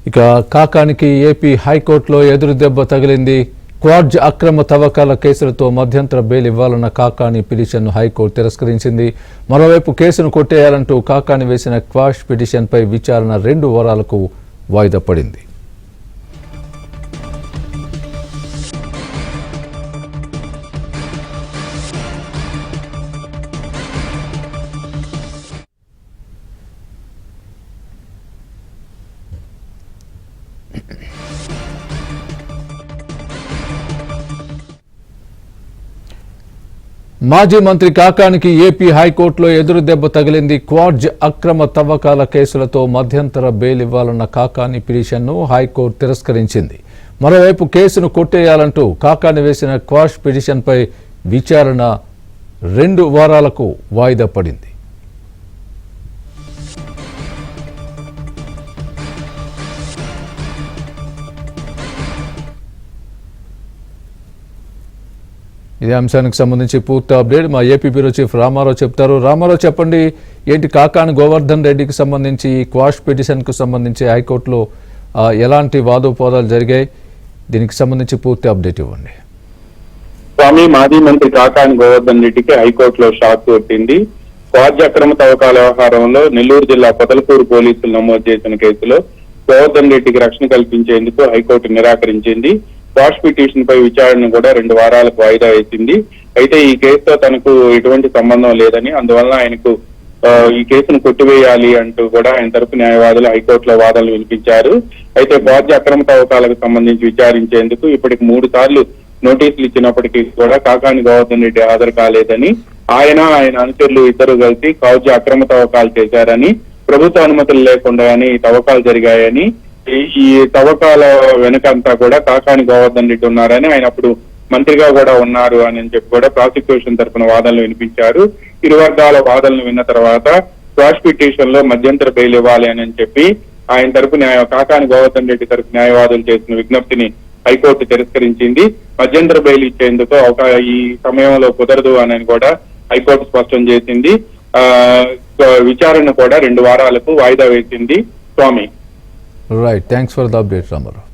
ఇక కాకానికి ఏపీ హైకోర్టులో ఎదురు దెబ్బ తగిలింది. క్వార్జ్ అక్రమ తవ్వకాల కేసులతో మధ్యంతర బెయిల్ ఇవ్వాలన్న కాకాని పిటిషన్ను హైకోర్టు తిరస్కరించింది. మరోవైపు కేసును కొట్టేయాలంటూ కాకాని వేసిన క్వాష్ పిటిషన్పై విచారణ 2 వారాలకు వాయిదా పడింది. మాజీ మంత్రి కాకానికి ఏపీ హైకోర్టులో ఎదురు దెబ్బ తగిలింది. క్వార్జ్ అక్రమ తవ్వకాల కేసులతో మధ్యంతర బెయిల్ ఇవ్వాలన్న కాకాని పిటిషన్ను హైకోర్టు తిరస్కరించింది. మరోవైపు కేసును కొట్టేయాలంటూ కాకాని వేసిన క్వాష్ పిటిషన్పై విచారణ 2 వారాలకు వాయిదా పడింది. ఇదే అంశానికి సంబంధించి పూర్తి అప్డేట్ మా ఏపీ బ్యూరో చీఫ్ రామారావు చెప్తారు. రామారావు, చెప్పండి, ఏంటి కాకాని గోవర్ధన్ రెడ్డికి సంబంధించి క్వాష్ పిటిషన్కు సంబంధించి హైకోర్టులో ఎలాంటి వాదోపవాదాలు జరిగాయి? దీనికి సంబంధించి పూర్తి అప్డేట్ ఇవ్వండి. స్వామి, మాజీ మంత్రి కాకాని గోవర్ధన్ రెడ్డికి హైకోర్టులో షాక్ కొట్టింది. క్వార్జ్ అక్రమ తవ్వకాల వ్యవహారంలో నెల్లూరు జిల్లా పొదలకూరు పోలీసులు నమోదు చేసిన కేసులో గోవర్ధన్ రెడ్డికి రక్షణ కల్పించేందుకు హైకోర్టు నిరాకరించింది. క్వాష్ పిటిషన్ పై విచారణ కూడా 2 వారాలకు వాయిదా వేసింది. అయితే ఈ కేసుతో తనకు ఎటువంటి సంబంధం లేదని, అందువల్ల ఆయనకు ఈ కేసును కొట్టివేయాలి అంటూ కూడా ఆయన తరపు న్యాయవాదులు హైకోర్టులో వాదనలు వినిపించారు. అయితే క్వార్జ్ అక్రమ తవ్వకాలకు సంబంధించి విచారించేందుకు ఇప్పటికి 3 సార్లు నోటీసులు ఇచ్చినప్పటికీ కూడా కాకాని గోవర్ధన్ రెడ్డి హాజరు కాలేదని, ఆయన అనుచరులు ఇద్దరు కలిసి క్వార్జ్ అక్రమ తవ్వకాలు చేశారని, ప్రభుత్వ అనుమతులు లేకుండానే ఈ తవ్వకాలు జరిగాయని, ఈ తవ్వకాల వెనుకంతా కూడా కాకాని గోవర్ధన్ రెడ్డి ఉన్నారని, ఆయన అప్పుడు మంత్రిగా కూడా ఉన్నారు అని చెప్పి కూడా ప్రాసిక్యూషన్ తరఫున వాదనలు వినిపించారు. ఇరు వర్గాల వాదనలు విన్న తర్వాత క్వాష్ పిటిషన్ లో మధ్యంతర బెయిల్ ఇవ్వాలి అని చెప్పి ఆయన తరపు కాకాని గోవర్ధన్ రెడ్డి తరపు న్యాయవాదులు చేసిన విజ్ఞప్తిని హైకోర్టు తిరస్కరించింది. మధ్యంతర బెయిల్ ఇచ్చేందుకు ఈ సమయంలో కుదరదు అని కూడా హైకోర్టు స్పష్టం చేసింది. విచారణ కూడా 2 వారాలకు వాయిదా వేసింది. Swami, right, thanks for the update Ramarao.